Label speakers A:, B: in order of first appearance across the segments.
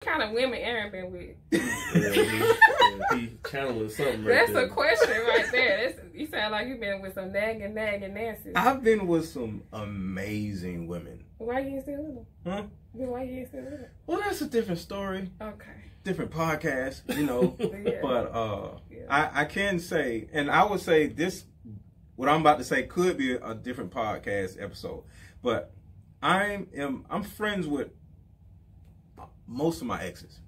A: What kind of women Aaron been with?
B: He channeling something right
A: That's
B: there.
A: a question right there. You sound like you've been with some nagging Nancy.
C: I've been with some amazing women.
A: Why you ain't still with them?
C: Huh?
A: Why you ain't still with them?
C: Well, that's a different story.
A: Okay.
C: Different podcast, you know.
A: Yeah.
C: But I can say, and I would say this, what I'm about to say could be a different podcast episode. But I'm friends with most of my exes.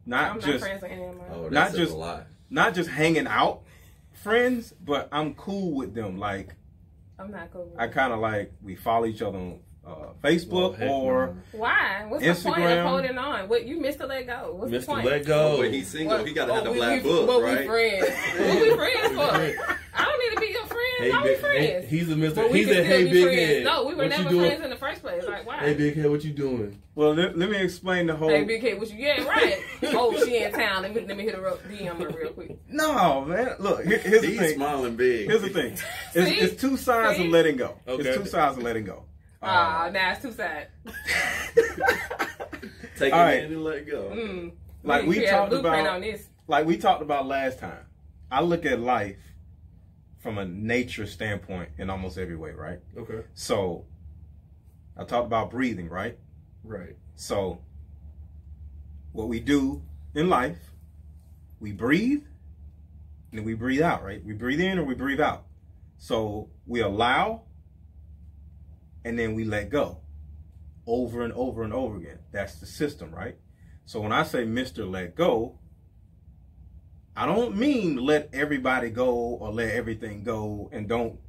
A: I'm not friends with any of mine.
D: Oh, that's a lie.
C: Not just hanging out friends, but I'm cool with them. Like,
A: I'm not cool with
C: I kind of like, we follow each other on Facebook or
A: why? What's
C: Instagram.
A: the point of holding on? What, you missed to let go. What's the point?
B: Let go.
D: Oh, but he's single. He got to have the black book,
A: but
D: right?
A: We friends. What we friends for? I don't need to be your friend.
B: Hey,
A: How we friends?
B: Hey, he's a Mr.
A: But we
B: He's
A: can
B: a
A: still
B: hey
A: be
B: big
A: friends.
B: head.
A: No, we were
B: What
A: never
B: you doing?
A: friends in the first place. Like, why?
B: Hey big head, what you doing?
C: Well, let me explain the whole.
A: Hey, big head, what you? Yeah, right. Oh, she in town. Let me hit her DM her real quick.
C: No, man. Look, here's the
D: He's
C: thing.
D: smiling big.
C: Here's the thing. It's two sides of letting go.
B: Okay.
C: It's two sides of letting go.
A: Now it's two sides.
D: Take
C: All
D: it
C: right.
D: in and let go.
C: Like we talked about
A: on this.
C: Like we talked about last time. I look at life from a nature standpoint in almost every way, right?
B: Okay.
C: So I talked about breathing, right?
B: Right.
C: So what we do in life, we breathe and then we breathe out, right? We breathe in or we breathe out. So we allow and then we let go over and over and over again. That's the system, right? So when I say Mr. Let Go, I don't mean let everybody go or let everything go and don't,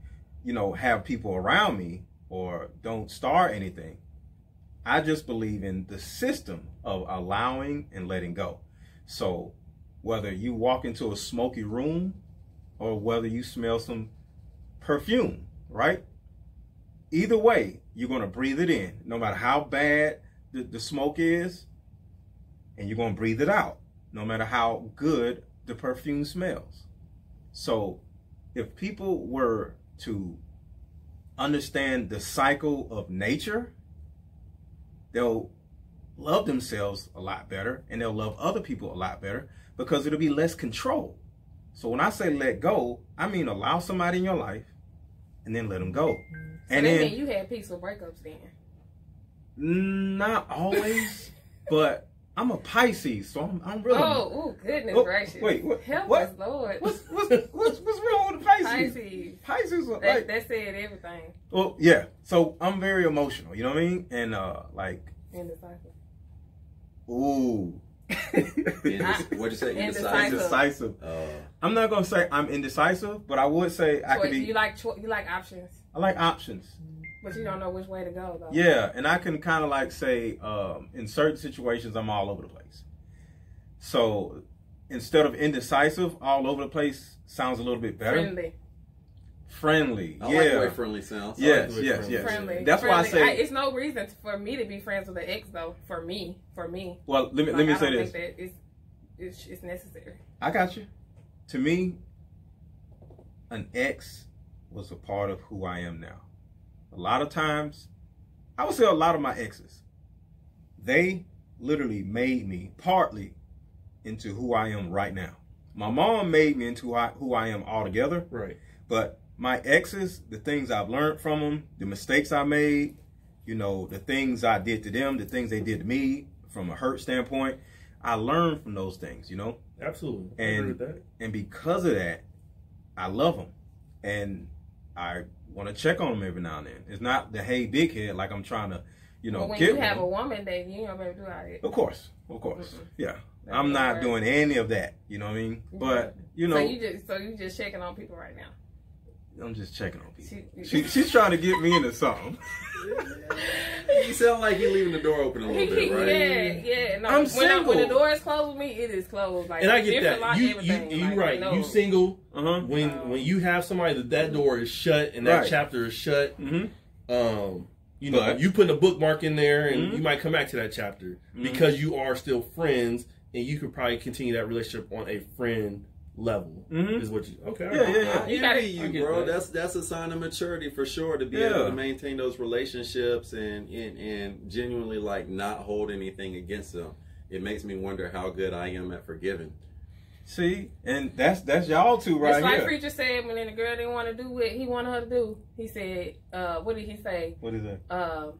C: have people around me or don't start anything. I just believe in the system of allowing and letting go. So whether you walk into a smoky room or whether you smell some perfume, right? Either way, you're going to breathe it in, no matter how bad the smoke is, and you're going to breathe it out, no matter how good the perfume smells. So if people were to understand the cycle of nature, they'll love themselves a lot better and they'll love other people a lot better because it'll be less control. So when I say let go, I mean allow somebody in your life and then let them go.
A: So
C: and
A: that
C: then
A: mean you had peaceful breakups then?
C: Not always, but I'm a Pisces, so I'm really.
A: Oh, goodness gracious!
C: Wait, what?
A: Help
C: what?
A: us, Lord.
C: What's wrong with the Pisces?
A: Pisces.
C: Pisces are
A: That
C: like.
A: said everything.
C: Well, yeah. So I'm very emotional. You know what I mean? And like.
A: Indecisive.
C: Ooh.
D: What'd you say?
A: Indecisive.
C: Indecisive. I'm not gonna say I'm indecisive, but I would say I could be.
A: You like options.
C: I like options.
A: But you don't know which way to go, though.
C: Yeah, and I can kind of like say, in certain situations, I'm all over the place. So instead of indecisive, all over the place sounds a little bit better. Friendly.
D: I
C: yeah.
D: like the way friendly sounds.
C: Yes.
A: Friendly.
C: That's why I say
A: it's no reason for me to be friends with an ex, though. For me.
C: Well, let me say this.
A: I don't think that it's necessary.
C: I got you. To me, an ex was a part of who I am now. A lot of times, I would say a lot of my exes, they literally made me partly into who I am right now. My mom made me into who I am altogether.
B: Right.
C: But my exes, the things I've learned from them, the mistakes I made, the things I did to them, the things they did to me from a hurt standpoint, I learned from those things,
B: Absolutely. I
C: And
B: agree with that.
C: And because of that, I love them. And I want to check on them every now and then. It's not the hey big head like I'm trying to,
A: But when
C: get
A: you have
C: one.
A: a woman, then you don't ever do all that.
C: Of course. Yeah.
A: That's
C: I'm not
A: right.
C: doing any of that. You know what I mean? But
A: So you just checking on people right now.
C: I'm just checking on people. She's trying to get me into something.
D: You sound like you're leaving the door open a little bit, right?
A: Yeah. No,
C: I'm single.
A: When the door is closed with me, it is closed. Like,
B: And I get that.
A: Like
B: You right. You single. When you have somebody that door is shut and that
C: Right.
B: chapter is shut.
C: Mm-hmm.
B: You put a bookmark in there, and you might come back to that chapter because you are still friends, and you could probably continue that relationship on a friend level. Is what you okay?
C: Yeah.
D: You gotta you, bro. That's a sign of maturity for sure to be able to maintain those relationships and genuinely like not hold anything against them. it makes me wonder how good I am at forgiving.
C: See, and that's y'all two right
A: it's like
C: here.
A: Preacher said when the girl didn't want to do what he wanted her to do. He said, what did he say?
C: What is that?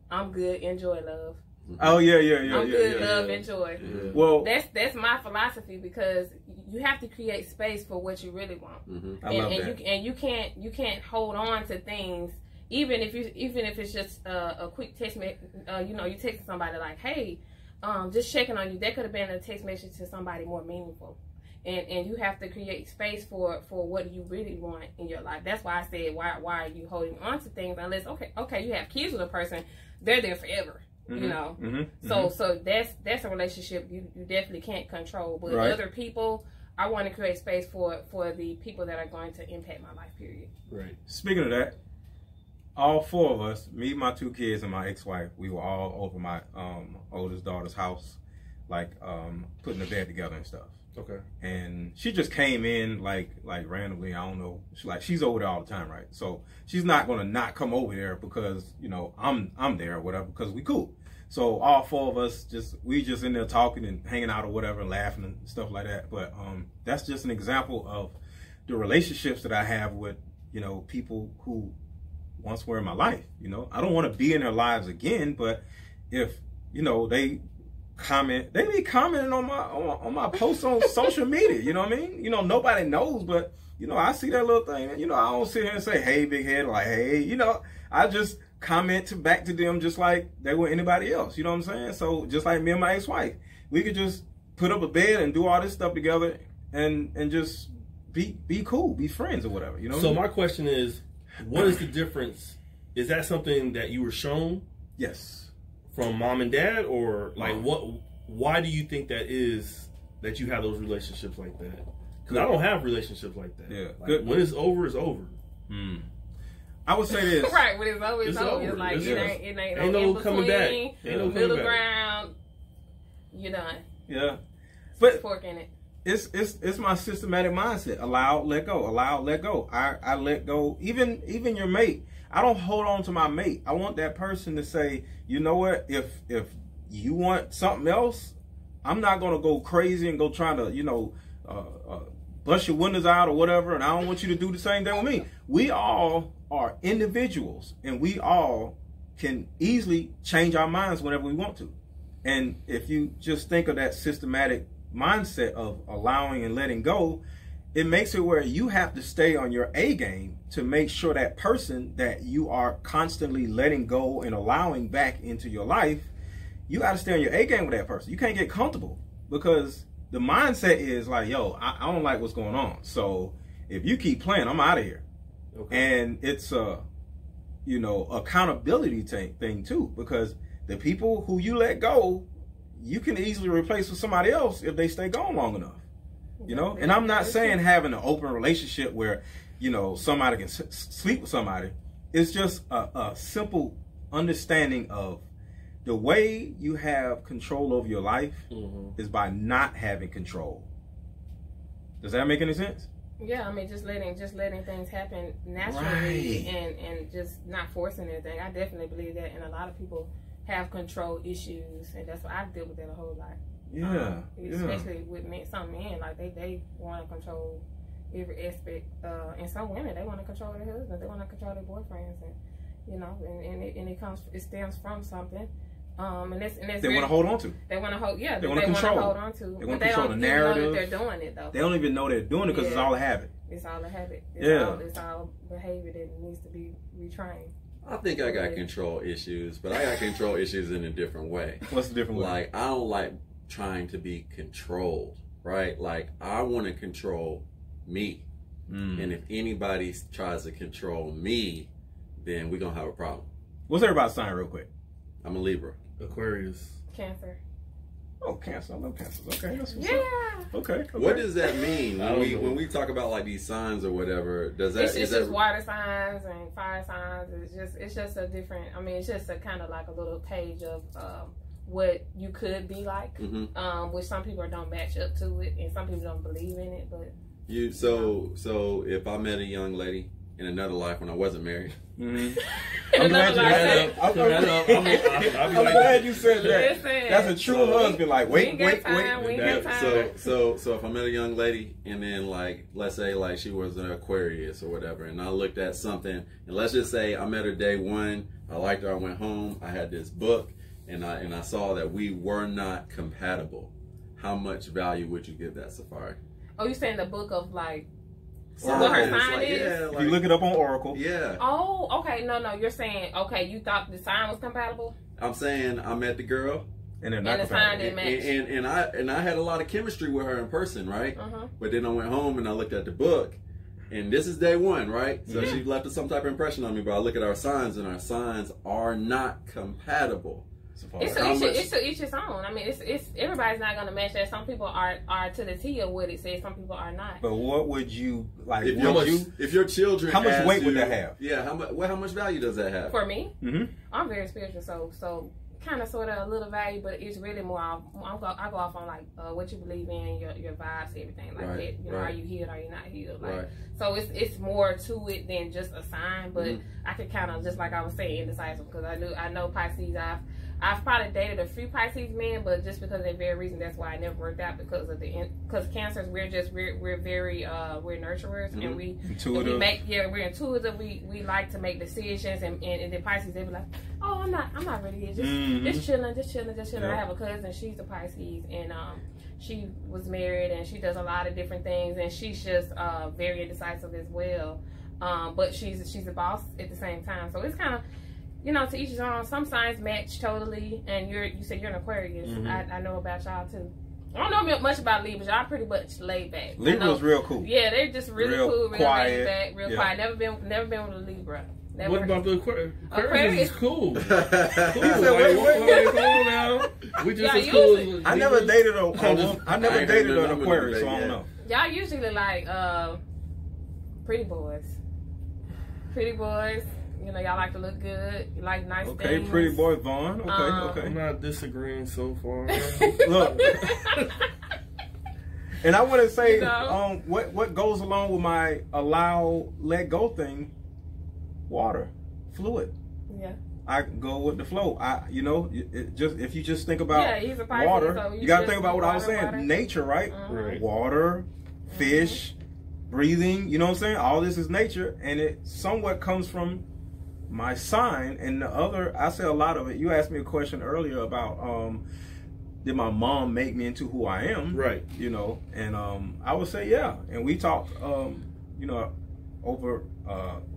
A: I'm good, enjoy love.
C: Oh yeah.
A: I'm good, love, enjoy.
B: Yeah.
C: Well,
A: That's my philosophy, because you have to create space for what you really want.
D: Mm-hmm.
C: I love that.
A: You can't hold on to things, even if it's just a quick text message. You text somebody like, hey, just checking on you. That could have been a text message to somebody more meaningful. And you have to create space for what you really want in your life. That's why I said, why are you holding on to things unless okay you have kids with a person, they're there forever.
C: Mm-hmm.
A: You know.
C: Mm-hmm.
A: So that's a relationship you definitely can't control. But
C: Right.
A: other people, I want to create space for the people that are going to impact my life, period.
B: Right.
C: Speaking of that, all four of us, me, my two kids, and my ex-wife, we were all over my oldest daughter's house, like putting the bed together and stuff.
B: Okay.
C: And she just came in like randomly. I don't know. She's over there all the time, right? So she's not gonna not come over there because I'm there or whatever, because we cool. So all four of us we just in there talking and hanging out or whatever, laughing and stuff like that. But that's just an example of the relationships that I have with people who once were in my life. I don't want to be in their lives again, but if they be commenting on my posts on social media, you know what I mean? Nobody knows, but I see that little thing, and I don't sit here and say, hey, big head, like, hey, I just comment back to them just like they were anybody else, you know what I'm saying? So just like me and my ex-wife, we could just put up a bed and do all this stuff together and just be cool, be friends or whatever,
B: So my question is, what is the difference? Is that something that you were shown?
C: Yes.
B: From mom and dad, or like why do you think that is that you have those relationships like that? Because I don't have relationships like that.
C: Yeah.
B: Like, when it's over, it's over.
C: I would say this.
A: Right, when it's over, it's over. It's like it ain't no coming back. Ain't no middle ground. You're done.
C: Yeah. But
A: Fork in it.
C: It's my systematic mindset. Allow, let go. Allow, let go. I let go. Even your mate. I don't hold on to my mate. I want that person to say, you know what? If you want something else, I'm not gonna go crazy and go trying to bust your windows out or whatever. And I don't want you to do the same thing with me. We all are individuals, and we all can easily change our minds whenever we want to. And if you just think of that systematic mindset of allowing and letting go, it makes it where you have to stay on your A game to make sure that person that you are constantly letting go and allowing back into your life, you got to stay on your A game with that person. You can't get comfortable, because the mindset is like, yo, I don't like what's going on. So if you keep playing, I'm out of here. Okay. And it's a, accountability thing too, because the people who you let go, you can easily replace with somebody else if they stay gone long enough. And I'm not saying having an open relationship where, somebody can sleep with somebody. It's just a simple understanding of the way you have control over your life is by not having control. Does that make any sense?
A: Yeah, I mean, just letting things happen naturally, and just not forcing anything. I definitely believe that, and a lot of people have control issues, and that's why I deal with that a whole lot.
C: Yeah,
A: especially with some men, like they want to control every aspect, and some women, they want to control their husbands, they want to control their boyfriends, and it stems from something. And that's
C: they want to hold on to.
A: They want to hold, yeah.
C: They want to control.
A: Hold on to.
C: They want to control the narrative.
A: Know that they're doing it though.
C: They don't even know they're doing it because it's all a habit.
A: It's all a habit. It's all behavior that needs to be retrained.
D: I think I got control issues, but I got control issues in a different way.
C: What's the different way?
D: Like, I don't like trying to be controlled, right? Like, I want to control me. And if anybody tries to control me, then we're going to have a problem.
C: What's everybody's sign real quick?
D: I'm a Libra.
B: Aquarius.
A: Cancer.
C: Oh, Cancer. I love Cancers. Okay, that's what's
A: Yeah.
C: up. Okay.
D: What does that mean when we talk about like these signs or whatever? Does that
A: it's just water signs and fire signs. It's just a different. I mean, it's just a kind of like a little page of what you could be like, which some people don't match up to it, and some people don't believe in it. But
D: so if I met a young lady in another life when I wasn't married.
C: Mm-hmm.
A: I'm glad
C: you said that.
A: Listen,
C: that's a true husband. Like, wait.
A: So
D: if I met a young lady and then like, let's say like she was an Aquarius or whatever, and I looked at something, and let's just say I met her day one, I liked her, I went home, I had this book, and I saw that we were not compatible. How much value would you give that, Safari?
A: Oh, you saying the book of like
D: Signs,
A: what her sign
D: like,
A: is?
D: yeah,
C: If you look it up on Oracle.
D: Yeah.
A: Oh, okay. No, you're saying, okay, you thought the sign was compatible?
D: I'm saying I met the girl.
C: And they're not
A: And the sign
C: compatible.
A: didn't match.
D: And I had a lot of chemistry with her in person, right?
A: Uh-huh.
D: But then I went home and I looked at the book, and this is day one, right? So
A: Yeah.
D: she left some type of impression on me. But I look at our signs, and our signs are not compatible.
A: It's to each his own. I mean, it's everybody's not gonna match that. Some people are to the T of what it says. Some people are not.
C: But what would you like?
D: If your children,
C: how much
D: ask
C: weight would
D: you-
C: that have?
D: Yeah, how much value does that have?
A: For me,
C: Mm-hmm.
A: I'm very spiritual, so kind of sort of a little value, but it's really more. I go off on like what you believe in, your vibes, everything like
D: Right,
A: that. You know,
D: right.
A: are you healed? Are you not healed? Like,
D: Right.
A: so it's more to it than just a sign. But
D: Mhm.
A: I could kind of, just like I was saying, indecisive, because I know Pisces. I've probably dated a few Pisces men, but just because of that very reason, that's why I never worked out, because Cancers, we're very we're nurturers,
D: Mhm.
A: and we
C: Intuitive.
A: we're intuitive. We like to make decisions, and the Pisces, they be like, oh, I'm not ready yet, just chilling.
C: Yeah.
A: I have a cousin, she's a Pisces, and she was married, and she does a lot of different things, and she's just very indecisive as well, but she's a boss at the same time, so it's kind of, you know, to each his own. Some signs match totally, and you said you're an Aquarius.
C: Mm-hmm.
A: I know about y'all too. I don't know much about Libras. Y'all pretty much laid back.
C: Libra's real cool.
A: Yeah, they're just really
C: Real
A: cool, real
C: quiet.
A: laid back, real
C: Yeah.
A: quiet. Never been with a Libra. Never.
B: What about the Aquarius? Aquarius
A: Aquarius.
B: is cool. Cool.
C: said,
B: Like,
C: wait.
B: come on now. We just
A: Yeah,
B: as cool
A: usually-
B: as
C: I never dated an
D: I ain't heard
C: Aquarius,
D: nothing
C: so I
D: about
C: don't know.
A: Y'all usually like pretty boys. Pretty boys. You know, y'all like to look good. You like nice
C: Okay,
A: things.
C: pretty boy Vaughn. Okay,
B: I'm
C: okay.
B: not disagreeing so far.
C: Look, and I want to say,
A: You know?
C: what goes along with my allow, let go thing? Water, fluid.
A: Yeah.
C: I go with the flow. If you just think about
A: Yeah, he's a Pisces,
C: water,
A: so
C: you got to
A: just
C: think about what I was
A: water,
C: saying.
A: water.
C: Nature, right?
B: Right.
C: Water, fish, breathing. You know what I'm saying? All this is nature, and it somewhat comes from my sign. And the other, I say a lot of it. You asked me a question earlier about did my mom make me into who I am?
B: Right.
C: You know, and I would say yeah. And we talked, you know, over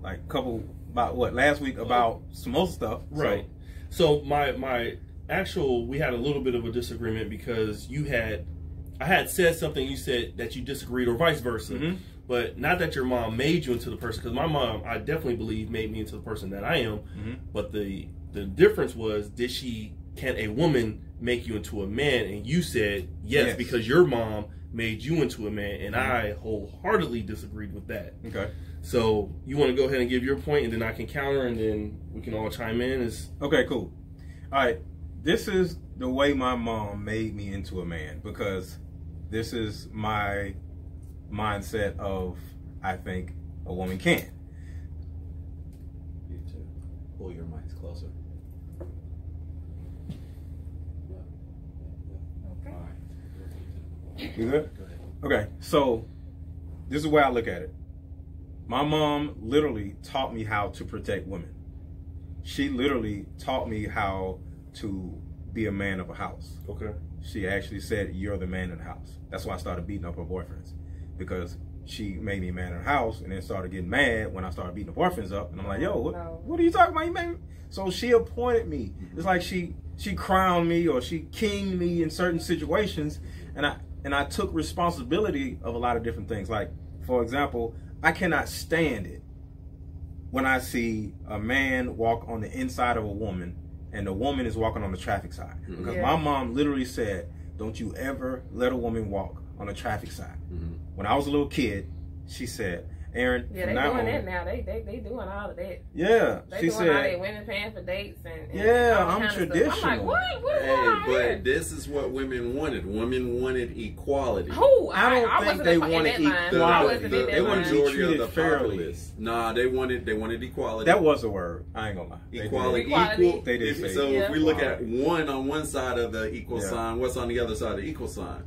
C: like a couple about last week about some other stuff.
B: Right. So my actual, we had a little bit of a disagreement because I had said something, you said that you disagreed, or vice versa.
C: Mm-hmm.
B: But not that your mom made you into the person, because my mom, I definitely believe, made me into the person that I am.
C: Mm-hmm.
B: But the difference was, can a woman make you into a man? And you said yes, because your mom made you into a man, and I wholeheartedly disagreed with that.
C: Okay.
B: So you want to go ahead and give your point, and then I can counter, and then we can all chime in.
C: Okay, cool. All right. This is the way my mom made me into a man, because this is my mindset of, I think a woman can.
D: You to pull your mics closer.
A: Okay.
D: All right.
C: You good?
D: Go ahead.
C: Okay, so this is the way I look at it. My mom literally taught me how to protect women. She literally taught me how to be a man of a house.
B: Okay.
C: She actually said, you're the man of the house. That's why I started beating up her boyfriends, because she made me a man of the house, and then started getting mad when I started beating the boyfriends up. And I'm like, yo, what are you talking about? You made me. So she appointed me. It's like she crowned me, or she kinged me in certain situations, and I took responsibility of a lot of different things. Like, for example, I cannot stand it when I see a man walk on the inside of a woman and the woman is walking on the traffic side. Because my mom literally said, don't you ever let a woman walk on the traffic side. When I was a little kid, she said, Aaron,
A: Yeah, they doing that now. They doing all of that.
C: Yeah,
A: They
C: she
A: doing
C: said,
A: all that, women paying for dates and
C: yeah,
A: all
C: I'm
A: kind of
C: traditional.
A: stuff. I'm like, what? What is
D: Hey,
A: going on
D: but
A: here?
D: this is what women wanted. Women wanted equality.
A: Who?
C: I don't think
A: wasn't
C: they
A: in
C: wanted
A: that line. I
C: equality.
A: wasn't in
C: They
A: that
C: wanted
A: line.
C: to be
D: Majority of
C: treated
D: the
C: fairly.
D: populace. Nah, they wanted equality.
C: That was a word. I ain't gonna lie. They
D: Equality,
C: did.
A: Equality.
D: equal.
C: They did say
D: So
A: yeah.
D: if we look at one on one side of the equal
C: Yeah.
D: sign, what's on the other side of the equal sign?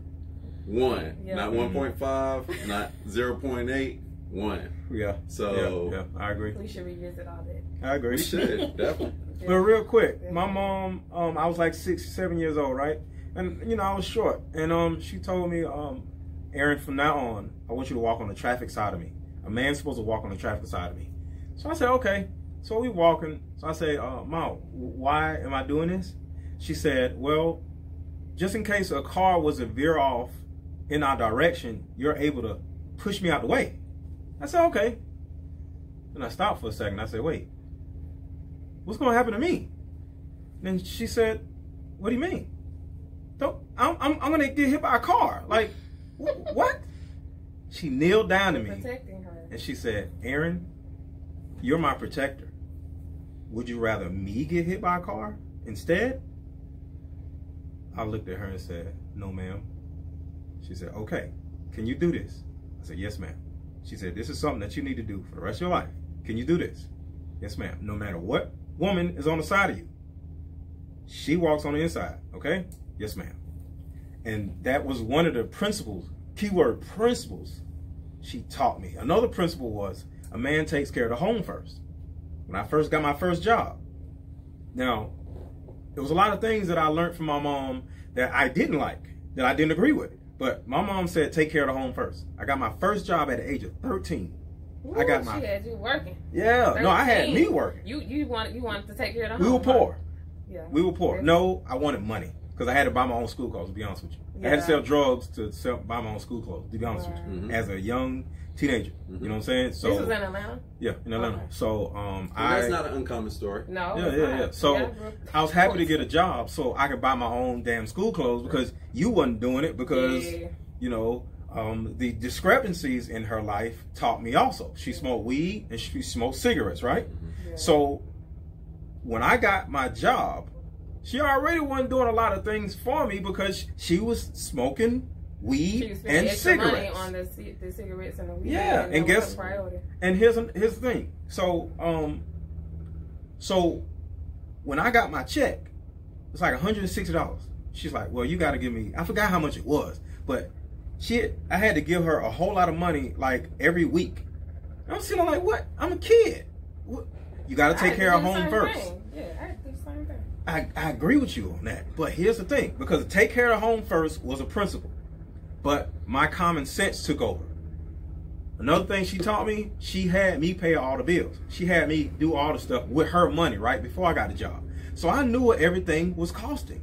D: 1,
A: Yeah.
D: not 1.5, not 0.8, 1.
C: Yeah.
D: So
C: yeah, I agree.
A: We should revisit all that.
C: I agree.
D: we should definitely.
C: But real quick,
A: Yeah.
C: my mom, I was like 6, 7 years old, right? And you know, I was short, and she told me, Aaron, from now on, I want you to walk on the traffic side of me. A man's supposed to walk on the traffic side of me. So I said, okay. So we walking. So I said, Mom, why am I doing this? She said, well, just in case a car was to veer off in our direction, you're able to push me out the way. I said, okay. Then I stopped for a second. I said, wait, what's going to happen to me? Then she said, what do you mean? I'm going to get hit by a car. Like, what? She kneeled down to me
A: Protecting her.
C: and she said, Aaron, you're my protector. Would you rather me get hit by a car instead? I looked at her and said, no, ma'am. She said, okay, can you do this? I said, yes, ma'am. She said, this is something that you need to do for the rest of your life. Can you do this? Yes, ma'am. No matter what woman is on the side of you, she walks on the inside, okay? Yes, ma'am. And that was one of the principles, keyword principles, she taught me. Another principle was a man takes care of the home first. When I first got my first job. Now, there was a lot of things that I learned from my mom that I didn't like, that I didn't agree with. But my mom said, take care of the home first. I got my first job at the age of 13.
A: Ooh,
C: I got my.
A: She had you working.
C: Yeah, no, I had
A: 13.
C: me working.
A: You wanted to take care of the
C: We
A: home.
C: were poor.
A: Yeah.
C: We were poor. No, I wanted money because I had to buy my own school clothes, to be honest with you. I had to
A: Yeah.
C: sell drugs to buy my own school clothes, to be honest with you.
D: Mhm.
C: As a young teenager, you know what I'm saying? So
A: This was in Atlanta?
C: yeah, in Atlanta.
A: Okay.
C: So
D: That's not an uncommon story.
A: No.
C: Yeah,
A: it's
C: yeah,
A: not.
C: yeah. So
A: Yeah, bro.
C: I was happy to get a job so I could buy my own damn school clothes because you wasn't doing it because,
A: Yeah.
C: you know, the discrepancies in her life taught me also. She smoked weed and she smoked cigarettes, right?
A: Yeah.
C: So when I got my job, she already wasn't doing a lot of things for me because she was smoking
A: She
C: weed
A: was spending
C: and
A: extra money
C: cigarettes.
A: on the cigarettes and the weed.
C: Yeah, and
A: that was
C: guess-
A: her priority.
C: And here's the thing. So when I got my check, it's like $160. She's like, well, you got to give me. I forgot how much it was, but I had to give her a whole lot of money like every week. I'm sitting like, what? I'm a kid. What? You got to take care of home first.
A: Yeah, I had to do the same thing.
C: I agree with you on that. But here's the thing, because take care of home first was a principle. But my common sense took over. Another thing she taught me, she had me pay all the bills. She had me do all the stuff with her money, right, before I got the job. So I knew what everything was costing.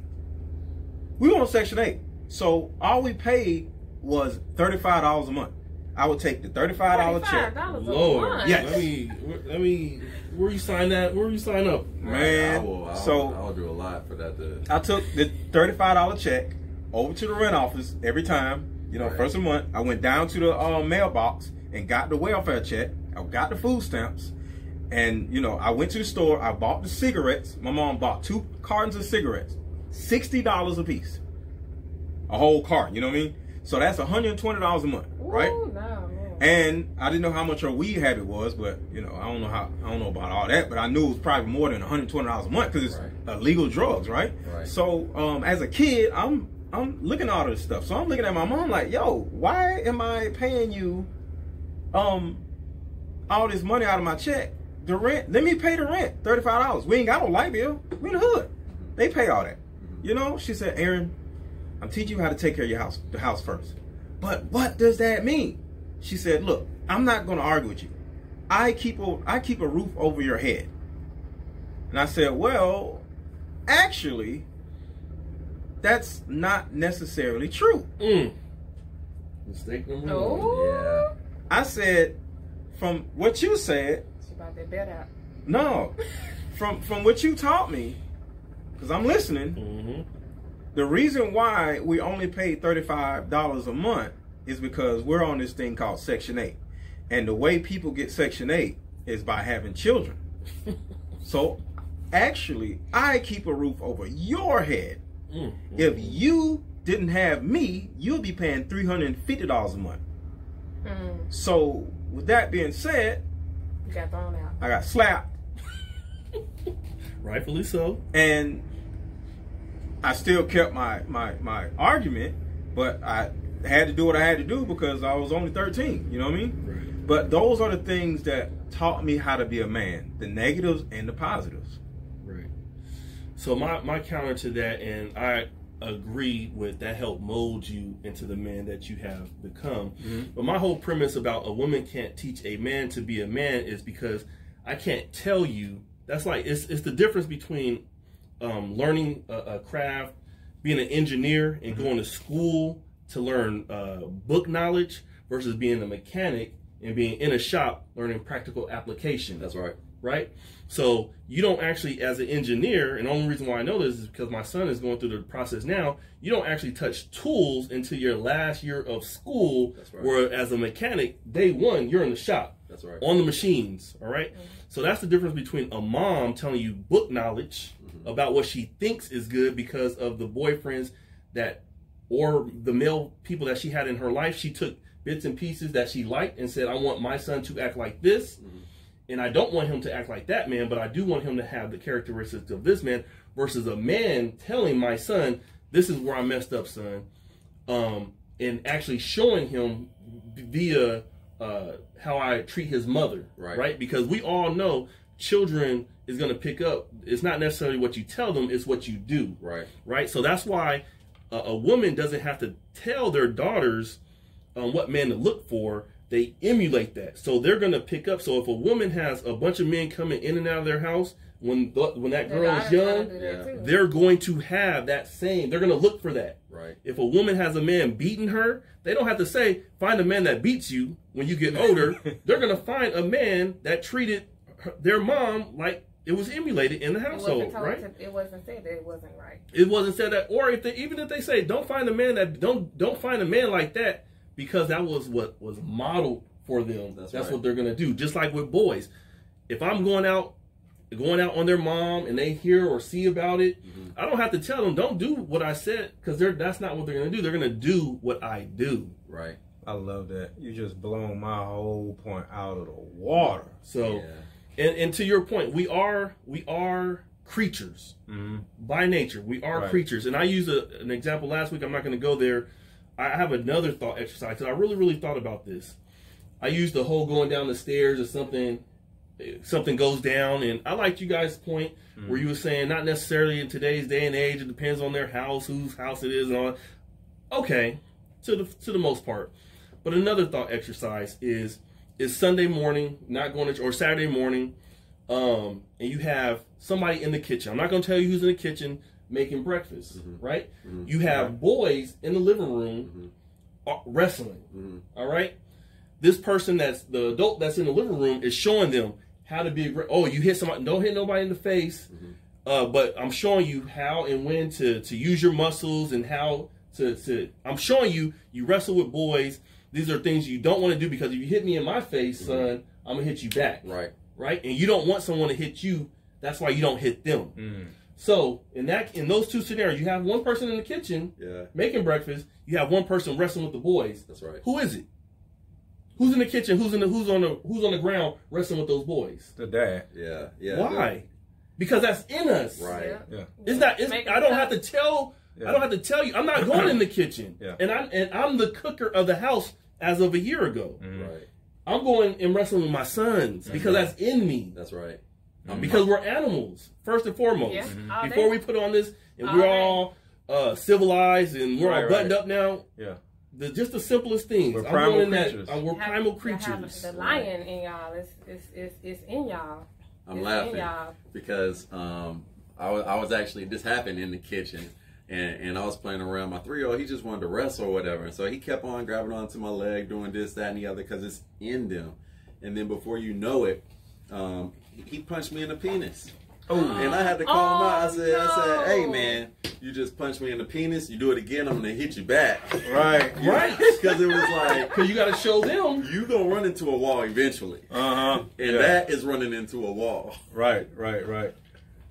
C: We were on Section 8. So all we paid was $35 a month. I would take the $35 check.
A: $35 a
B: Lord,
A: month.
C: Yes.
B: let me. Where you sign that? Where you sign up?
C: Man,
D: I'll do a lot for that.
C: I took the $35 check over to the rent office every time,
D: Right.
C: first of the month. I went down to the mailbox and got the welfare check. I got the food stamps. And, I went to the store. I bought the cigarettes. My mom bought 2 cartons of cigarettes. $60 a piece. A whole carton, you know what I mean? So that's $120 a month, right?
A: Ooh, no, man.
C: And I didn't know how much her weed habit was, but I don't know about all that, but I knew it was probably more than $120 a month because it's illegal drugs, right?
D: Right.
C: So as a kid, I'm looking at all this stuff. So I'm looking at my mom like, yo, why am I paying you all this money out of my check? The rent, let me pay the rent, $35. We ain't got no light bill. We in the hood. They pay all that. She said, Aaron, I'm teaching you how to take care of the house first. But what does that mean? She said, look, I'm not going to argue with you. I keep a roof over your head. And I said, well, actually, that's not necessarily true.
B: Mistake number
A: Oh.
B: one.
D: Yeah.
C: I said, from what you said,
A: She about that bet out.
C: no, from what you taught me, because I'm listening,
B: Mm-hmm.
C: the reason why we only pay $35 a month is because we're on this thing called Section 8. And the way people get Section 8 is by having children. So actually, I keep a roof over your head. If you didn't have me, you'll be paying $350 a month. So with that being said,
A: You got thrown out.
C: I got slapped.
B: Rightfully so.
C: And I still kept my argument, but I had to do what I had to do because I was only 13. You know what I mean?
B: Right.
C: But those are the things that taught me how to be a man, the negatives and the positives.
B: Right. So my counter to that, and I agree with that, helped mold you into the man that you have become. But my whole premise about a woman can't teach a man to be a man is because I can't tell you. That's like, it's the difference between learning a craft, being an engineer and going to school to learn book knowledge versus being a mechanic and being in a shop learning practical application.
D: That's right.
B: Right? So you don't actually, as an engineer, and the only reason why I know this is because my son is going through the process now, you don't actually touch tools until your last year of school.
D: That's right.
B: Where as a mechanic, day one, you're in the shop.
D: That's right.
B: On the machines, all right? So that's the difference between a mom telling you book knowledge about what she thinks is good because of the boyfriends that, or the male people that she had in her life. She took bits and pieces that she liked and said, I want my son to act like this. And I don't want him to act like that man, but I do want him to have the characteristics of this man, versus a man telling my son, this is where I messed up, son. And actually showing him via how I treat his mother, right? Because we all know children is going to pick up. It's not necessarily what you tell them, it's what you do, right? So that's why a woman doesn't have to tell their daughters what man to look for. They emulate that, so they're going to pick up. So if a woman has a bunch of men coming in and out of their house when that girl is young, they're going to have that same. They're going to look for that.
D: Right.
B: If a woman has a man beating her, they don't have to say, find a man that beats you when you get older. They're going to find a man that treated their mom like it was emulated in the household, right?
A: It wasn't said that it wasn't right.
B: It wasn't said that, or even if they say, don't find a man that don't find a man like that, because that was what was modeled for them. That's right. What they're going to do. Just like with boys, if I'm going out on their mom and they hear or see about it, I don't have to tell them, don't do what I said, because that's not what they're going to do. They're going to do what I do.
D: Right.
C: I love that. You just blown my whole point out of the water.
B: So, and to your point, we are creatures by nature. We are creatures. And I used an example last week. I'm not going to go there. I have another thought exercise, because I really, really thought about this. I used the whole going down the stairs or something goes down, and I liked you guys' point where you were saying not necessarily in today's day and age, it depends on their house, whose house it is, and all. Okay, to the most part. But another thought exercise is Sunday morning, not going to, or Saturday morning, and you have somebody in the kitchen. I'm not going to tell you who's in the kitchen making breakfast, right? You have boys in the living room wrestling, all right? This person the adult that's in the living room is showing them how to be you hit somebody, don't hit nobody in the face, but I'm showing you how and when to use your muscles and how to I'm showing you wrestle with boys. These are things you don't want to do, because if you hit me in my face, son, I'm going to hit you back. Right? And you don't want someone to hit you. That's why you don't hit them. So in those two scenarios, you have one person in the kitchen making breakfast. You have one person wrestling with the boys.
D: That's right.
B: Who is it? Who's in the kitchen? Who's on the ground wrestling with those boys?
C: The dad.
D: Yeah.
B: Why? Because that's in us.
D: Right.
C: Yeah.
B: I don't have to tell. I don't have to tell you. I'm not going in the kitchen. And I'm the cooker of the house as of a year ago.
D: Right.
B: I'm going and wrestling with my sons because that's in me.
D: That's right.
B: Because we're animals, first and foremost.
A: Yeah.
B: Before we put on this, and we're all civilized and we're all buttoned up now.
C: Yeah.
B: Just the simplest things.
C: We're primal creatures.
B: We're primal creatures.
A: The lion in y'all. It's in y'all.
D: I'm laughing because I was actually, this happened in the kitchen, and I was playing around. My 3-year-old, he just wanted to wrestle or whatever, and so he kept on grabbing onto my leg, doing this, that, and the other, because it's in them. And then before you know it, he punched me in the penis. And I had to call him out. I said,
A: no.
D: hey man, you just punched me in the penis. You do it again, I'm gonna hit you back.
C: Right.
B: Right.
D: Because it was like,
B: Because you got to show them.
D: you gonna run into a wall eventually.
C: Uh-huh.
D: And that is running into a wall.
C: Right.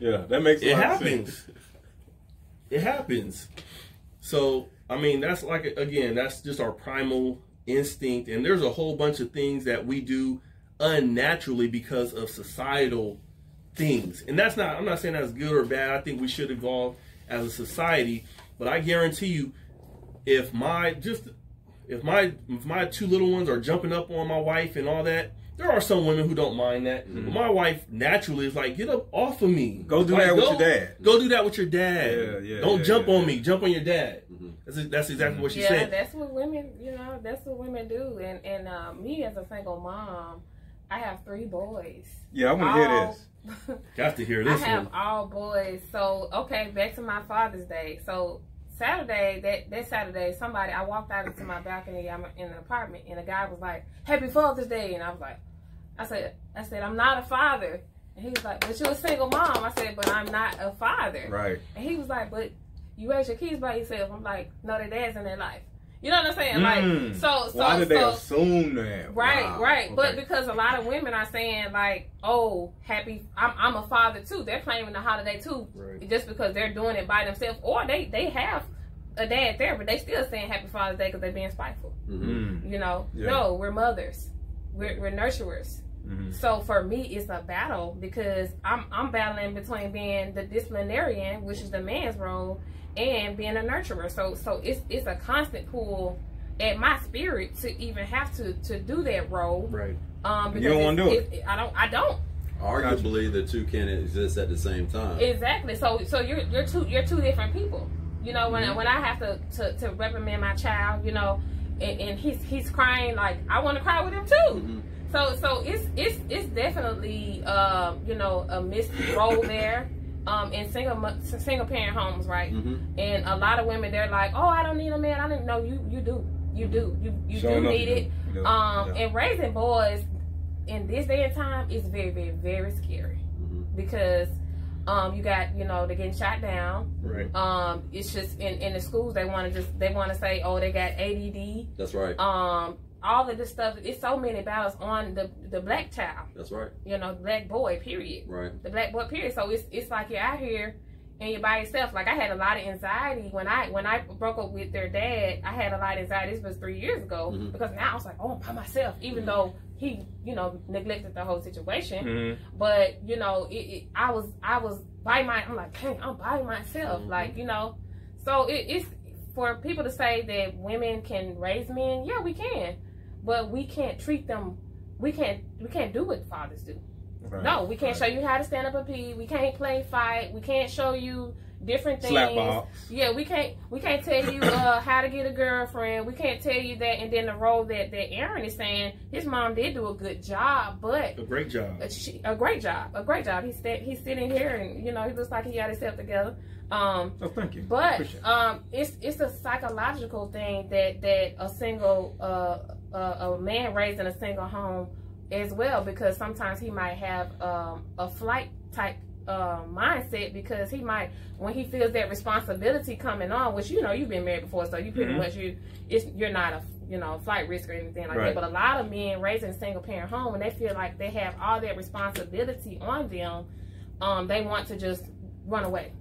C: Yeah, that makes a
B: It
C: lot of
B: happens.
C: sense.
B: It happens. So, I mean, that's like, again, that's just our primal instinct. And there's a whole bunch of things that we do unnaturally because of societal things. And that's not, I'm not saying that's good or bad. I think we should evolve as a society. But I guarantee you, if my two little ones are jumping up on my wife and all that, there are some women who don't mind that. Mm-hmm. But my wife naturally is like, get up off of me.
C: Go do that with your dad.
B: Go do that with your dad. Don't jump on me. Jump on your dad. Mm-hmm. That's exactly what she said.
A: Yeah, that's what women, that's what women do. And me as a single mom, I have 3 boys.
C: Yeah, I want to hear this.
B: Got to hear this
A: I have all boys. So, okay, back to my Father's Day. So, Saturday, that Saturday, I walked out into my balcony. I'm in an apartment, and a guy was like, "Happy Father's Day," and I was like, I said, "I'm not a father," and he was like, "But you're a single mom." I said, "But I'm not a father."
C: Right.
A: And he was like, "But you raise your kids by yourself." I'm like, "No, their dad's in their life." You know what I'm saying? Like, so
C: why did they assume that?
A: Right,
C: wow.
A: right.
C: Okay.
A: But because a lot of women are saying like, "Oh, I'm a father too." They're claiming the holiday too,
B: right.
A: Just because they're doing it by themselves, or they have a dad there, but they still saying Happy Father's Day because they're being spiteful. Mm-hmm. No, we're mothers, we're nurturers. Mm-hmm. So for me, it's a battle because I'm battling between being the disciplinarian, which is the man's role, and being a nurturer. So it's a constant pull at my spirit to even have to do that role.
B: Right.
A: Because
C: you don't want to do it.
A: I don't.
D: Arguably, the two can't exist at the same time.
A: Exactly. So you're two different people. When I have to reprimand my child, and he's crying, like I want to cry with him too. Mm-hmm. So it's definitely a missed role there. In single parent homes, right? Mm-hmm. And a lot of women, they're like, "Oh, I don't need a man." I didn't know you do need it. And raising boys in this day and time is very, very, very scary. Mm-hmm. Because you got, they're getting shot down.
B: Right.
A: It's just in the schools they want to say, "Oh, they got ADD."
D: That's right.
A: All of this stuff. It's so many battles on the black child.
D: That's right.
A: Black boy. Period.
D: Right.
A: The black boy. Period. So it's like you're out here and you're by yourself. Like I had a lot of anxiety when I broke up with their dad. I had a lot of anxiety. This was 3 years ago. Mm-hmm. Because now I was like, "Oh, I'm by myself," even though he, neglected the whole situation. Mm-hmm. But I was by I'm like, "Dang, I'm by myself." Mm-hmm. Like so it's for people to say that women can raise men. Yeah, we can, but we can't treat them. We can't do what fathers do. Right. No, we can't show you how to stand up and pee. We can't play fight. We can't show you different things.
C: Slap box.
A: Yeah, we can't tell you how to get a girlfriend. We can't tell you that. And then the role that Aaron is saying, his mom did do a good job, but
B: a great job.
A: A great job. He's sitting here and he looks like he got himself together.
C: Thank you.
A: But it's a psychological thing that a single a man raised in a single home as well, because sometimes he might have a flight type mindset, because he might, when he feels that responsibility coming on, which you've been married before, so you pretty much you're not a flight risk or anything like that. But a lot of men raised in a single parent home, and they feel like they have all that responsibility on them, they want to just run away.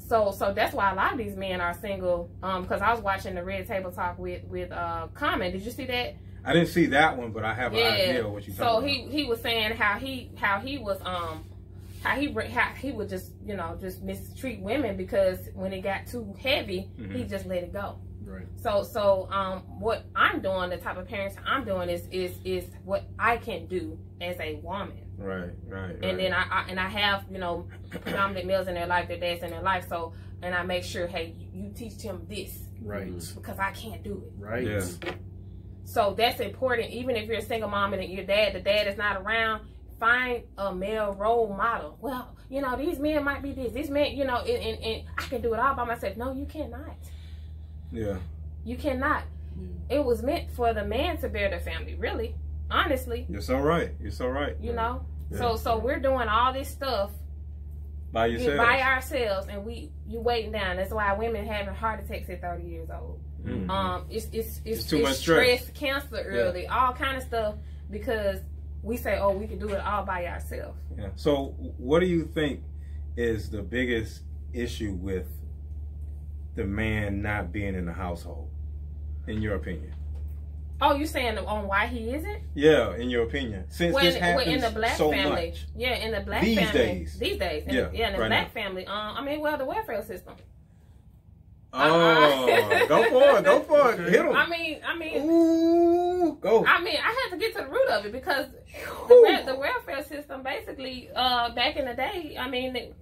A: So that's why a lot of these men are single. Because I was watching the Red Table Talk with Common. Did you see that?
C: I didn't see that one, but I have an idea of what you're talking about.
A: So he was saying how he would just just mistreat women, because when it got too heavy, he just let it go.
B: Right.
A: So what I'm doing, the type of parents I'm doing is what I can do as a woman.
C: Right.
A: And then I have dominant males in their life, their dads in their life. So and I make sure, hey, you teach him this,
B: right?
A: Because I can't do it,
B: right?
C: Yeah.
A: So that's important. Even if you're a single mom and the dad is not around, find a male role model. Well, these men might be this man, and I can do it all by myself. No, you cannot.
C: Yeah.
A: You cannot. It was meant for the man to bear the family, really. Honestly.
C: You're so right.
A: Yeah. So we're doing all this stuff
C: By yourself.
A: By ourselves, and you waiting down. That's why women having heart attacks at 30 years old. Mm-hmm. It's
C: too much stress,
A: cancer early, all kind of stuff, because we say, oh, we can do it all by ourselves.
C: Yeah. So what do you think is the biggest issue with the man not being in the household, in your opinion?
A: Oh, you saying on why he isn't?
C: Yeah, in your opinion. Since this happens
A: in the black
C: so
A: family,
C: much.
A: Yeah, in the black
C: These
A: family.
C: days.
A: In the
C: right
A: black
C: now.
A: family. I mean, well, the welfare system.
C: Oh, go for it. Hit him.
A: I mean,
C: ooh, go.
A: I mean, I had to get to the root of it, because the welfare system basically, back in the day, I mean,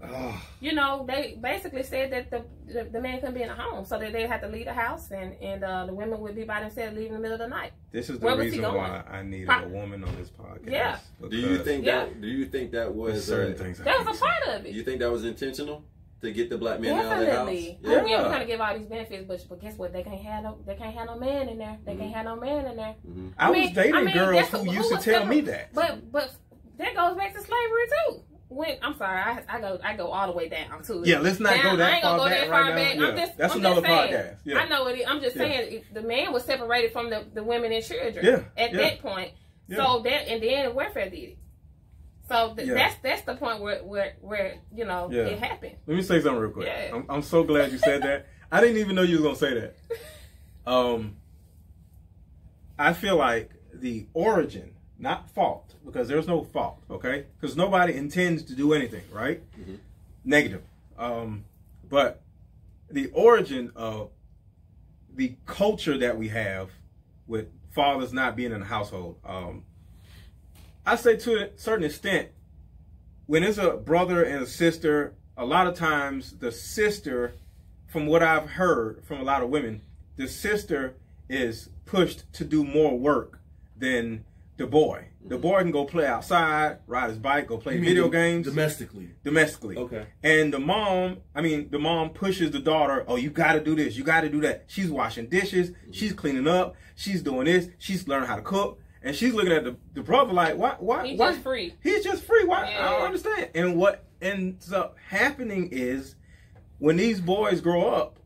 A: you know, they basically said that the man couldn't be in a home, so that they had to leave the house, and the women would be by themselves, leaving in the middle of the night.
C: This is the reason why I needed a woman on this podcast.
A: Yeah.
D: Do you think that was
C: certain things?
A: That was a part of it.
D: You think that was intentional? To get the black men
A: Definitely.
D: out of the house?
A: Yeah. We're trying to give all these benefits, but guess what? They can't have no man in there. They can't have no man in there.
D: Mm-hmm.
C: I was dating girls who used to tell me that.
A: But that goes back to slavery too. I'm sorry, I go all the way down too.
C: Yeah, let's not go that far back.
A: I ain't gonna go that far back.
C: Yeah. That's another podcast. Yeah.
A: I know it. I'm just saying the man was separated from the women and children at that point. So that, and then the welfare did it. So that's the point where you know it happened.
C: Let me say something real quick.
A: Yeah.
C: I'm so glad you said that. I didn't even know you were gonna say that. I feel like the origin, not fault, because there's no fault, okay? Because nobody intends to do anything, right? Mm-hmm. Negative. But the origin of the culture that we have with fathers not being in the household, I say to a certain extent, when there's a brother and a sister, a lot of times the sister, from what I've heard from a lot of women, the sister is pushed to do more work than the boy. The boy can go play outside, ride his bike, go play video games. Domestically.
B: Okay.
C: And the mom pushes the daughter, oh, you got to do this, you got to do that. She's washing dishes, she's cleaning up, she's doing this, she's learning how to cook. And she's looking at the brother like, why?
A: He's just free.
C: He's just free. Why?
A: Yeah.
C: I don't understand. And what ends up happening is when these boys grow up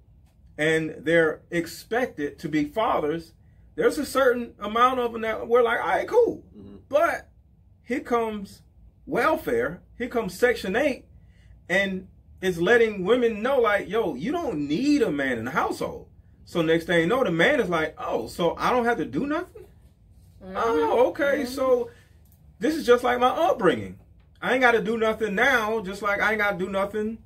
C: and they're expected to be fathers, there's a certain amount of them that we're like, all right, cool. Mm-hmm. But here comes welfare, here comes Section 8, and it's letting women know like, yo, you don't need a man in the household. So next thing you know, the man is like, oh, so I don't have to do nothing? Mm-hmm. Oh, okay. Mm-hmm. So this is just like my upbringing. I ain't got to do nothing now, just like I ain't got to do nothing,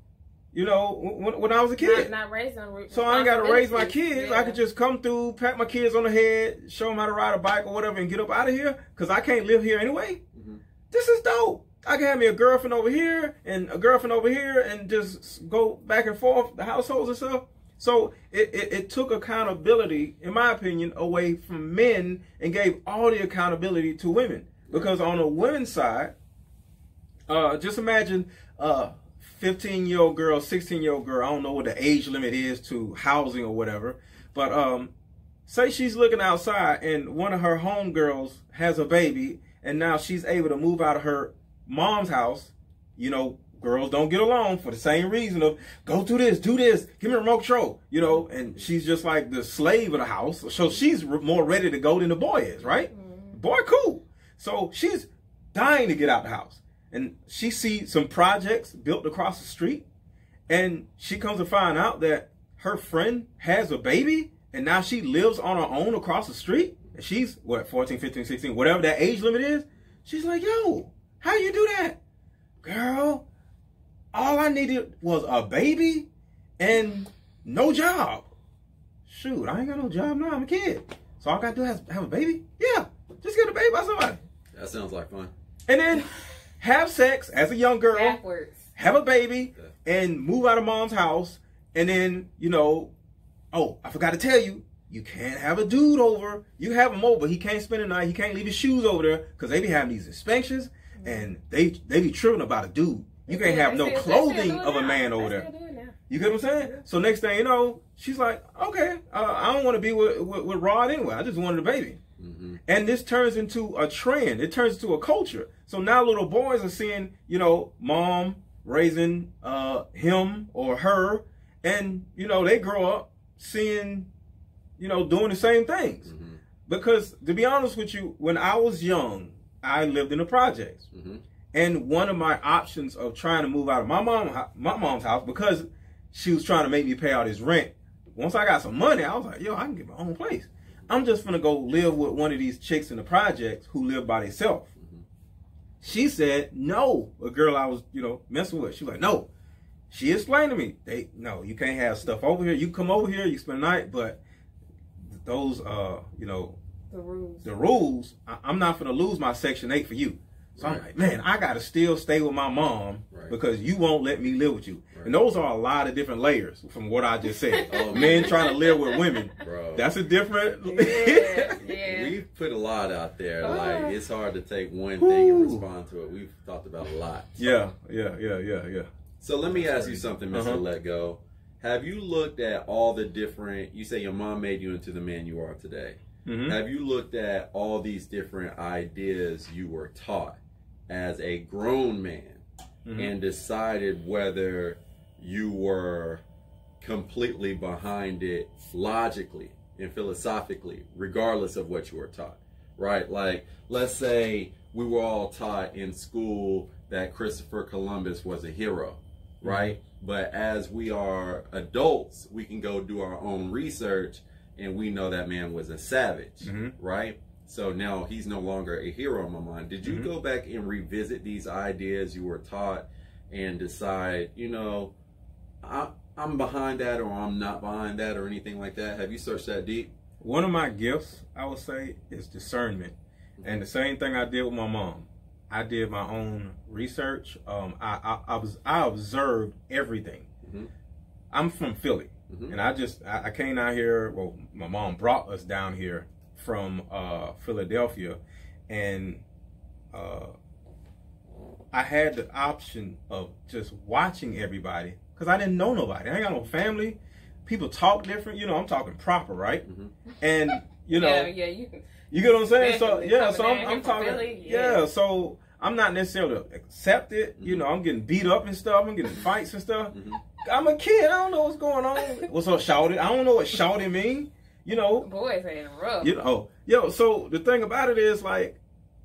C: you know, when I was a kid.
A: Not raising them.
C: So I ain't got to raise my kids. Yeah. I could just come through, pat my kids on the head, show them how to ride a bike or whatever, and get up out of here because I can't live here anyway. Mm-hmm. This is dope. I can have me a girlfriend over here and a girlfriend over here and just go back and forth, the households and stuff. So it took accountability, in my opinion, away from men and gave all the accountability to women. Because on the women's side, just imagine a 15-year-old girl, 16-year-old girl, I don't know what the age limit is to housing or whatever, but say she's looking outside and one of her homegirls has a baby and now she's able to move out of her mom's house. You know, girls don't get along for the same reason of go do this, give me a remote control, you know, and she's just like the slave of the house. So she's more ready to go than the boy is, right? Mm-hmm. Boy, cool. So she's dying to get out the house. And she sees some projects built across the street. And she comes to find out that her friend has a baby. And now she lives on her own across the street. And she's, 14, 15, 16, whatever that age limit is. She's like, yo, how you do that? Girl, all I needed was a baby and no job. Shoot, I ain't got no job now. I'm a kid. So all I got to do is have a baby? Yeah, just get a baby by somebody.
D: That sounds like fun.
C: And then have sex as a young girl.
A: Backwards.
C: Have a baby and move out of mom's house. And then, you know, oh, I forgot to tell you, you can't have a dude over. You have him over. He can't spend the night. He can't leave his shoes over there because they be having these inspections and they be tripping about a dude. You can't have no clothing of a man over there. You get what I'm saying? So next thing you know, she's like, okay, I don't want to be with Rod anyway. I just wanted a baby. Mm-hmm. And this turns into a trend. It turns into a culture. So now little boys are seeing, you know, mom raising him or her, and they grow up seeing, doing the same things. Mm-hmm. Because to be honest with you, when I was young, I lived in the projects, mm-hmm. and one of my options of trying to move out of my mom's house, because she was trying to make me pay out his rent. Once I got some money, I was like, yo, I can get my own place. I'm just gonna go live with one of these chicks in the projects who live by themselves. Mm-hmm. She said no. A girl I was, messing with. She was like, no. She explained to me, no, you can't have stuff over here. You come over here, you spend the night, but those, the rules. I'm not gonna lose my Section 8 for you. So right. I'm like, man, I gotta still stay with my mom because you won't let me live with you. Right. And those are a lot of different layers from what I just said. Men trying to live with women. Bro. That's a different...
A: Yeah.
D: We've put a lot out there. Like, it's hard to take one thing and respond to it. We've talked about a lot.
C: Yeah.
D: So let me ask you something, Mr. Let Go. Have you looked at all the different... You say your mom made you into the man you are today. Mm-hmm. Have you looked at all these different ideas you were taught as a grown man, mm-hmm. and decided whether you were completely behind it logically and philosophically, regardless of what you were taught, right? Like, let's say we were all taught in school that Christopher Columbus was a hero, right? Mm-hmm. But as we are adults, we can go do our own research, and we know that man was a savage, mm-hmm. right? So now he's no longer a hero in my mind. Did you mm-hmm. go back and revisit these ideas you were taught and decide, I'm behind that, or I'm not behind that, or anything like that? Have you searched that deep?
C: One of my gifts, I would say, is discernment. Mm-hmm. And the same thing I did with my mom. I did my own research. I observed everything. Mm-hmm. I'm from Philly. Mm-hmm. And I came out here, well, my mom brought us down here from Philadelphia, and I had the option of just watching everybody because I didn't know nobody. I ain't got no family. People talk different. I'm talking proper, right? Mm-hmm. And you get what I'm saying. So I'm talking. Philly, so I'm not necessarily accepted. Mm-hmm. I'm getting beat up and stuff. I'm getting fights and stuff. Mm-hmm. I'm a kid. I don't know what's going on. What's up, shouted? I don't know what shouting mean.
A: Boys ain't rough.
C: So the thing about it is, like,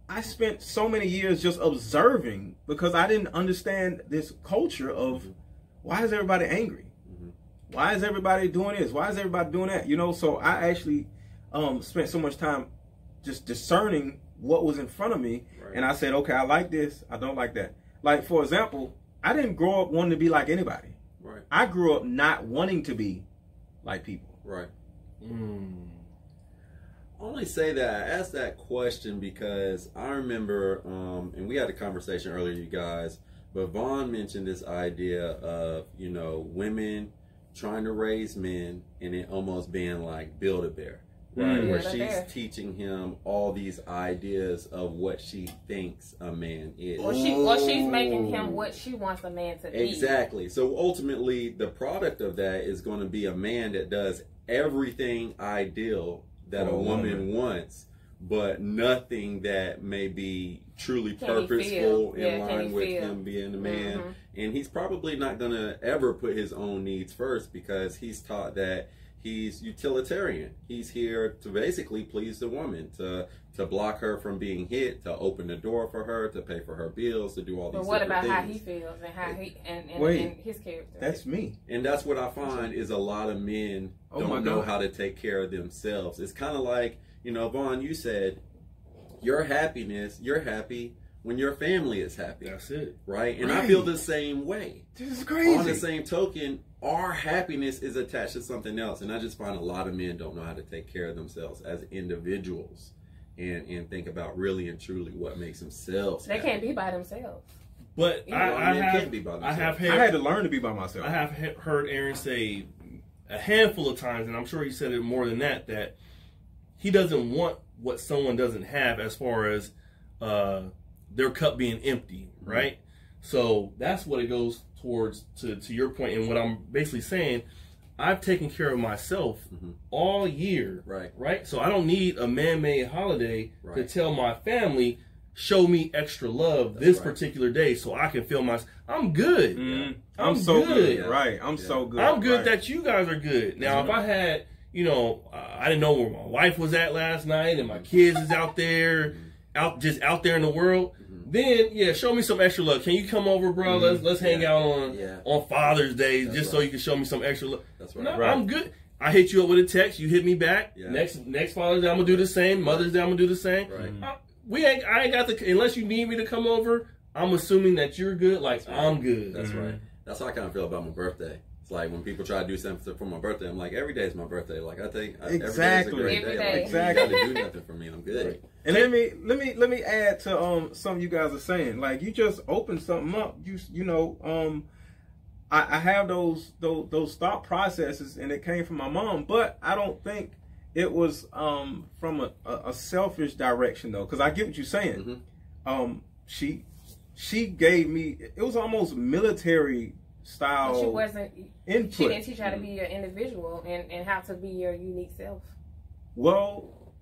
C: I spent so many years just observing because I didn't understand this culture of mm-hmm. why is everybody angry? Mm-hmm. Why is everybody doing this? Why is everybody doing that? So I actually spent so much time just discerning what was in front of me, right. And I said, okay, I like this, I don't like that. Like, for example, I didn't grow up wanting to be like anybody.
D: Right.
C: I grew up not wanting to be like people.
D: Right. I only say that, I asked that question because I remember, and we had a conversation earlier, you guys, but Vaughn mentioned this idea of, women trying to raise men and it almost being like Build-A-Bear, right? Where she's teaching him all these ideas of what she thinks a man is.
A: Or she's making him what she wants a man to be.
D: Exactly. So ultimately, the product of that is going to be a man that does everything ideal that a woman wants, but nothing that may be truly purposeful in line with him being a man. Mm-hmm. And he's probably not going to ever put his own needs first because he's taught that he's utilitarian. He's here to basically please the woman, to block her from being hit, to open the door for her, to pay for her bills, to do all these different things. But what about
A: how he feels and how he and his character?
C: That's me.
D: And that's what I find is a lot of men don't know how to take care of themselves. It's kind of like, Vaughn, you said you're happy when your family is happy.
B: That's it.
D: Right? And I feel the same way.
C: This is crazy.
D: On the same token, our happiness is attached to something else. And I just find a lot of men don't know how to take care of themselves as individuals and think about really and truly what makes themselves
A: happy. They can't be by themselves.
B: But I had
C: to learn to be by myself.
B: I have heard Aaron say a handful of times, and I'm sure he said it more than that he doesn't want what someone doesn't have as far as their cup being empty, right? Mm-hmm. So that's what it goes towards to your point. And what I'm basically saying, I've taken care of myself all year, right? So I don't need a man-made holiday to tell my family, show me extra love this particular day so I can feel I'm good.
C: I'm so good. Right. I'm so good.
B: I'm good that you guys are good. Now, if I had, I didn't know where my wife was at last night and my kids is out there, out there in the world, then, show me some extra love. Can you come over, bro? Let's hang out on Father's Day so you can show me some extra love.
D: That's right.
B: No, I'm good. I hit you up with a text. You hit me back. Yeah. Next Father's Day, I'm gonna do the same. Mother's Day, I'm gonna do the same.
D: Right.
B: I ain't got unless you need me to come over. I'm assuming that you're good. Like I'm good.
D: That's right. That's how I kind of feel about my birthday. It's like when people try to do something for my birthday, I'm like, every day is my birthday. Like I think every day is a great day. Like,
C: exactly.
D: You gotta do nothing for me. I'm good.
C: Right. And let me add to something you guys are saying. Like you just opened something up. I have those thought processes, and it came from my mom, but I don't think it was from a selfish direction though, because I get what you're saying. She gave me, it was almost military style.
A: But she wasn't
C: input.
A: She didn't teach you how to be an individual and how to be your unique self.
C: Well,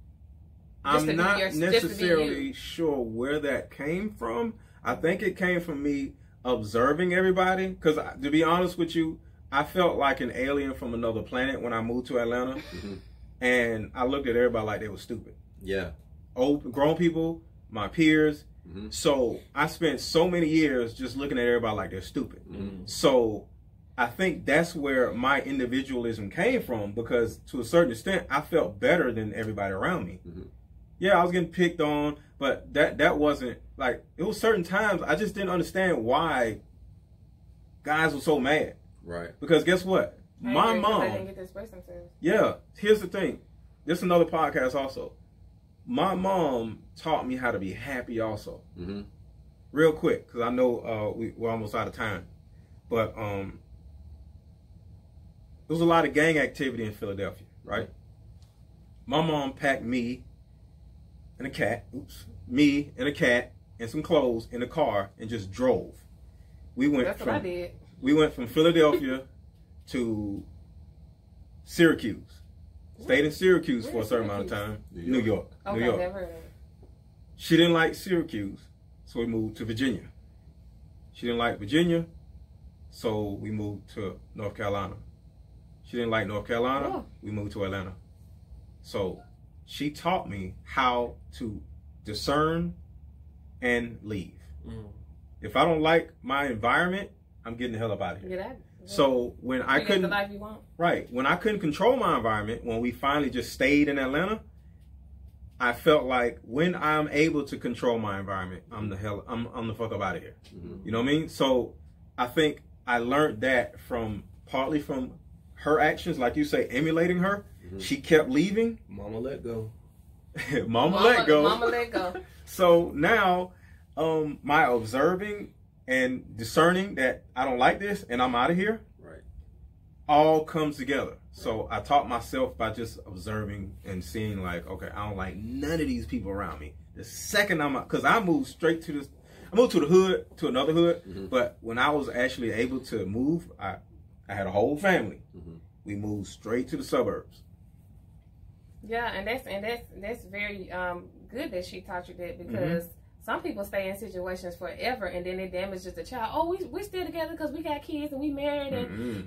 C: I'm not necessarily sure where that came from. I think it came from me observing everybody, because to be honest with you, I felt like an alien from another planet when I moved to Atlanta, and I looked at everybody like they were stupid.
D: Yeah,
C: old grown people, my peers. So I spent so many years just looking at everybody like they're stupid. So I think that's where my individualism came from, because to a certain extent I felt better than everybody around me. Yeah, I was getting picked on, but that wasn't like, it was certain times I just didn't understand why guys were so mad.
D: Right.
C: Because guess what? My mom.
A: They didn't get to express themselves.
C: Yeah. Here's the thing. This is another podcast also. My mom taught me how to be happy also. Real quick, because I know we're almost out of time. But there was a lot of gang activity in Philadelphia, right? My mom packed me and a cat, and some clothes in a car and just drove.
A: That's what I did.
C: We went from Philadelphia to Syracuse. Stayed in Syracuse for a certain amount of time. New York.
A: Okay,
C: New York.
A: never heard of it.
C: She didn't like Syracuse, so we moved to Virginia. She didn't like Virginia, so we moved to North Carolina. She didn't like North Carolina, we moved to Atlanta. So she taught me how to discern and leave. If I don't like my environment, I'm getting the hell up out of here.
A: Get out.
C: So when I couldn't,
A: the life you want.
C: Right, when I couldn't control my environment, when we finally just stayed in Atlanta, I felt like when I'm able to control my environment, I'm the fuck up out of here. You know what I mean? So I think I learned that partly from her actions, like you say, emulating her. She kept leaving.
B: Mama let go.
C: Mama let go.
A: Mama let go.
C: So now, my observing and discerning that I don't like this and I'm out of here, all comes together. So I taught myself by just observing and seeing like, okay, I don't like none of these people around me. The second I'm out, because I moved to the hood, to another hood, but when I was actually able to move, I had a whole family. We moved straight to the suburbs.
A: Yeah, and that's very good that she taught you that, because some people stay in situations forever and then it damages the child. Oh, we're still together because we got kids and we married and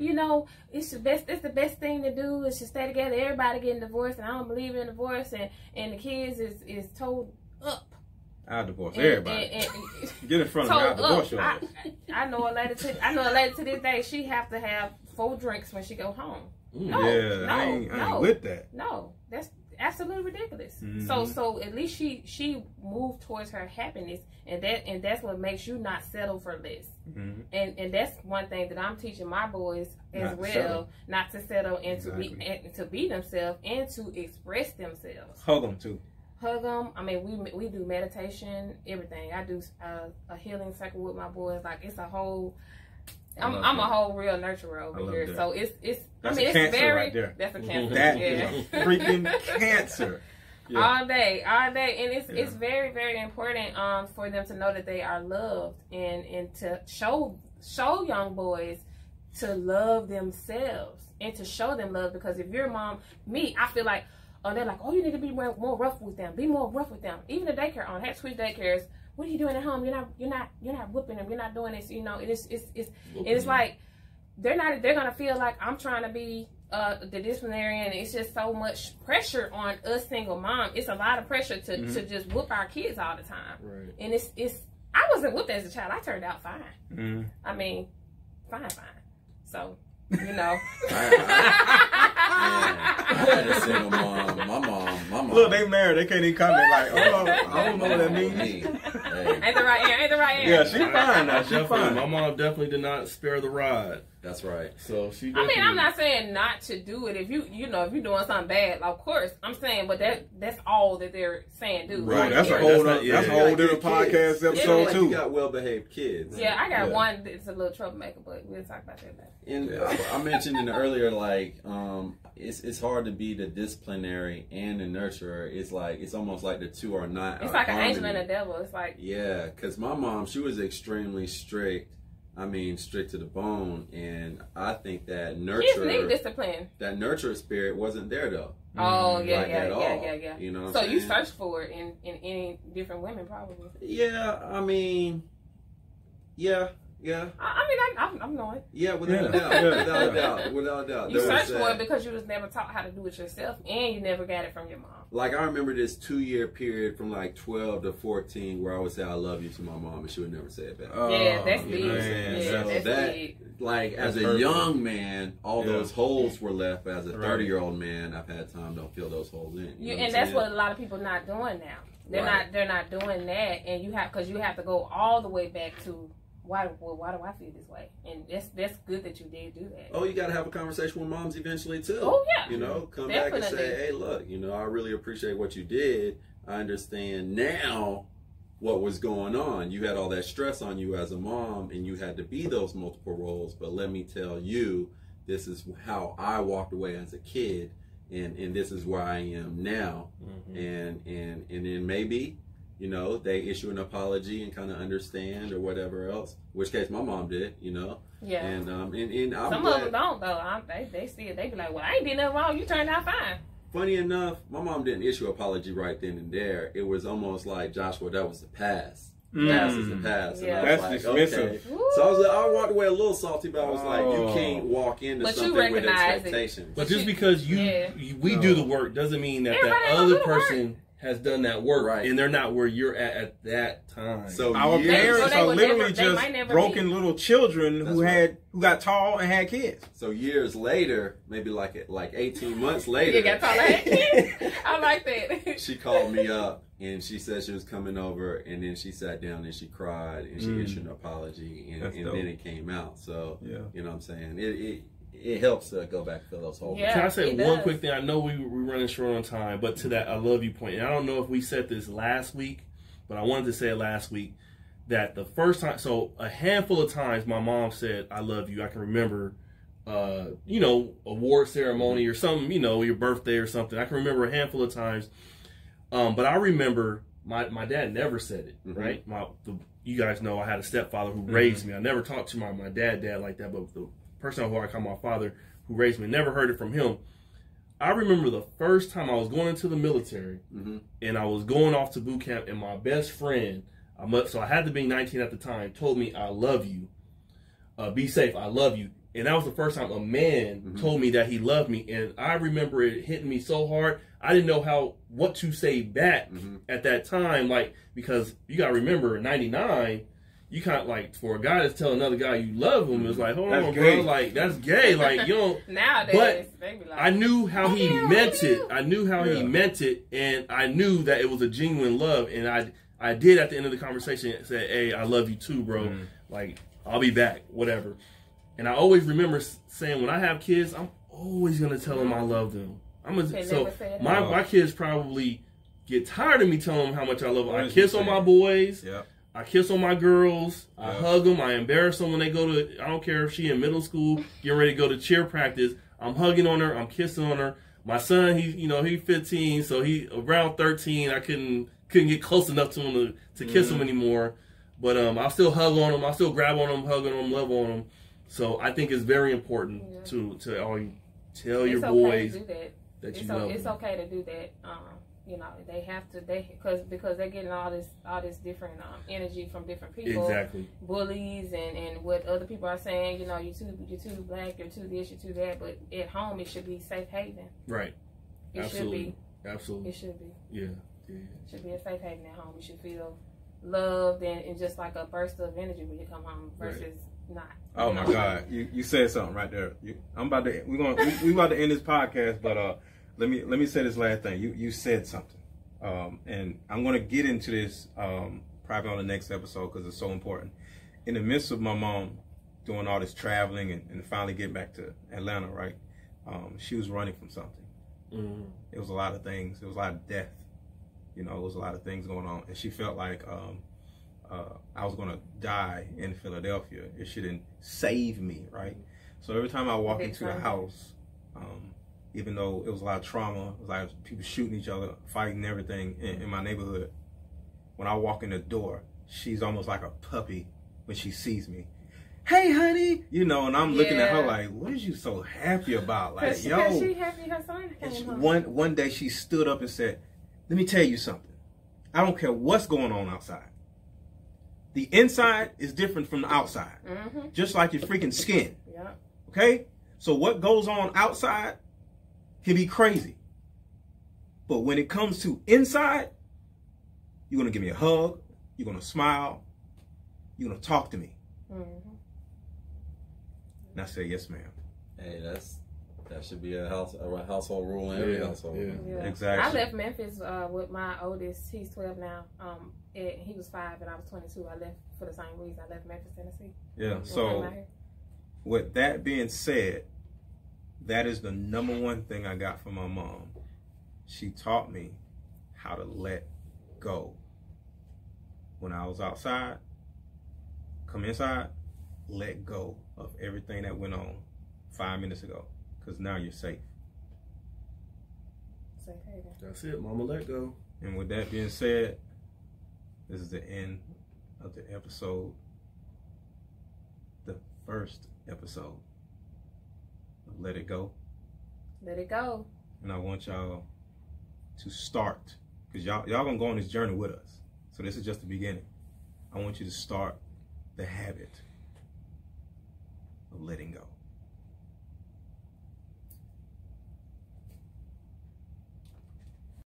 A: it's the best thing to do is to stay together. Everybody getting divorced and I don't believe in divorce, and the kids is told up.
C: I'll divorce everybody. Get in front of me, I'll divorce you.
A: I know a lady to this day, she have to have 4 drinks when she go home.
C: I ain't with that.
A: No, that's absolutely ridiculous. So at least she moved towards her happiness, and that's what makes you not settle for less. And that's one thing that I'm teaching my boys as well, not to settle and to be themselves and to express themselves.
C: Hug them too.
A: Hug them. I mean, we do meditation, everything. I do a healing circle with my boys. Like it's a whole. I'm a whole real nurturer over here, so it's.
C: That's
A: it's
C: cancer
A: very.
C: Right there.
A: That's a cancer.
C: That is a freaking cancer.
A: Yeah. All day, and it's very, very important for them to know that they are loved and to show young boys to love themselves and to show them love, because if your mom, I feel like, they're like, oh, you need to be more rough with them. Be more rough with them. Even the daycare owner had switch daycares. What are you doing at home? You're not whipping them. You're not doing this. You know, it's like they're gonna feel like I'm trying to be the disciplinarian. It's just so much pressure on us single moms. It's a lot of pressure to just whoop our kids all the time.
B: Right.
A: And it's I wasn't whooped as a child. I turned out fine. I mean, fine. So, you know.
D: I had a single mom. My mom.
C: Look, they married. They can't even comment like, oh, I don't know what that means.
D: Hey.
A: Ain't the right answer.
C: Yeah, she fine now. She fine.
B: My mom definitely did not spare the rod.
D: That's right.
B: So she.
A: I mean, I'm not saying not to do it. If if you're doing something bad, of course I'm saying, but that's all that they're saying do.
C: Right. That's a whole different podcast episode too.
D: You got well-behaved kids.
A: Yeah, I got one that's a little troublemaker, but we'll talk about that later.
D: And I mentioned in the earlier, like, it's hard to be the disciplinary and the nurturer. It's almost like the two are not.
A: It's like an angel and a devil. It's like
D: because my mom, she was extremely strict. I mean, strict to the bone, and I think that
A: discipline.
D: That nurture spirit wasn't there though.
A: Oh yeah.
D: You know.
A: So you search for it in any different women, probably.
D: Yeah, I mean, yeah.
A: I mean, I'm knowing.
D: Yeah, without a doubt.
A: You search for it because you was never taught how to do it yourself, and you never got it from your mom.
D: Like, I remember this 2-year period from like 12 to 14 where I would say I love you to my mom, and she would never say it back.
A: Yeah, that's big.
D: Yeah, that's big. Like, as a young man, all those holes were left. But as a 30-year-old man, I've had time to fill those holes in.
A: And that's what a lot of people not doing now. They're not doing that, and you have to go all the way back to. Why do I feel this way? And that's good that you did do that.
D: Oh, you got to have a conversation with moms eventually too.
A: Oh yeah.
D: You know, come back and say, hey, look, you know, I really appreciate what you did. I understand now what was going on. You had all that stress on you as a mom, and you had to be those multiple roles. But let me tell you, this is how I walked away as a kid, and this is where I am now. And then maybe, you know, they issue an apology and kind of understand or whatever else. Which case my mom did, you know.
A: Yeah.
D: And I'm
A: some of them don't though. They see it. They be like, well, I ain't did nothing wrong. You turned out fine.
D: Funny enough, my mom didn't issue an apology right then and there. It was almost like, Joshua, that was the past. Past is the past.
A: Yeah.
D: And I was like, okay. So I was like, I walked away a little salty, but I was like, you can't walk into something with expectations.
B: But just because we do the work doesn't mean that other person has done that work, and they're not where you're at that time.
C: So our parents are literally just broken little children who got tall and had kids.
D: So years later, maybe like 18 months later,
A: you got tall and had kids. I like that.
D: She called me up and she said she was coming over, and then she sat down and she cried and she issued an apology, and then it came out. So you know what I'm saying? It helps to go back and fill those holes.
B: Yeah, can I say one quick thing? I know we're running short on time, but to that I love you point, and I don't know if we said this last week, but I wanted to say it last week, that the first time, so a handful of times my mom said, I love you. I can remember, you know, award ceremony or something, you know, your birthday or something. I can remember a handful of times. But I remember my dad never said it, right? You guys know I had a stepfather who raised me. I never talked to my dad like that, but the person who I call my father who raised me, never heard it from him. I remember the first time I was going into the military and I was going off to boot camp, and my best friend, so I had to be 19 at the time, told me, I love you. Be safe, I love you. And that was the first time a man told me that he loved me. And I remember it hitting me so hard, I didn't know what to say back at that time. Like, because you got to remember, in 99, you kind of like, for a guy that's telling another guy you love him, it's like, hold on, bro, like, that's gay. Like, you don't.
A: Nowadays,
B: but I knew how he meant it. I knew how he meant it, and I knew that it was a genuine love. And I did at the end of the conversation say, hey, I love you too, bro. Like, I'll be back, whatever. And I always remember saying, when I have kids, I'm always going to tell them I love them. So my kids probably get tired of me telling them how much I love them. I kiss on my boys. I kiss on my girls. I hug them. I embarrass them when they go to, I don't care if she in middle school, getting ready to go to cheer practice. I'm hugging on her. I'm kissing on her. My son, he's 15, so he around 13. I couldn't get close enough to him to kiss him anymore. But I still hug on him. I still grab on him, hug on him, love on him. So I think it's very important to all you tell your boys. that you love.
A: It's okay to do that. You know, they have to, because they're getting all this different energy from different people.
B: Exactly.
A: Bullies and what other people are saying. You know, you're too black, you're too this, you're too that. But at home, it should be safe haven.
B: Right.
A: It
B: Absolutely.
A: should be.
B: Absolutely.
A: It should be.
B: Yeah.
A: It should be a safe haven at home. You should feel loved and just like a burst of energy when you come home versus not.
C: Oh my God, you said something right there. We about to end this podcast, but let me say this last thing. You said something, and I'm gonna get into this probably on the next episode because it's so important. In the midst of my mom doing all this traveling and finally getting back to Atlanta, right? She was running from something. Mm-hmm. It was a lot of things. It was a lot of death. You know, it was a lot of things going on, and she felt like I was gonna die in Philadelphia if she didn't save me, right? So every time I walk into the house, even though it was a lot of trauma, it was like people shooting each other, fighting, everything in my neighborhood. When I walk in the door, she's almost like a puppy when she sees me. Hey, honey, you know, and I'm looking at her like, what is you so happy about? Like,
A: she happy her son came home.
C: One day she stood up and said, let me tell you something. I don't care what's going on outside. The inside is different from the outside. Mm-hmm. Just like your freaking skin.
A: Yeah.
C: Okay? So what goes on outside can be crazy. But when it comes to inside, you're going to give me a hug. You're going to smile. You're going to talk to me. Mm-hmm. And I say, yes, ma'am.
D: Hey, that should be a household rule in every household.
A: Yeah.
C: Exactly.
A: I left Memphis with my oldest. He's 12 now. He was 5 and I was 22. I left for the same reason. I left Memphis, Tennessee.
C: Yeah. So, with that being said, that is the number one thing I got from my mom. She taught me how to let go. When I was outside, come inside, let go of everything that went on 5 minutes ago. Because now you're safe.
B: That's it, mama, let go.
C: And with that being said, this is the end of the episode. The first episode of Let It Go.
A: Let it go.
C: And I want y'all to start. Because y'all gonna go on this journey with us. So this is just the beginning. I want you to start the habit of letting go.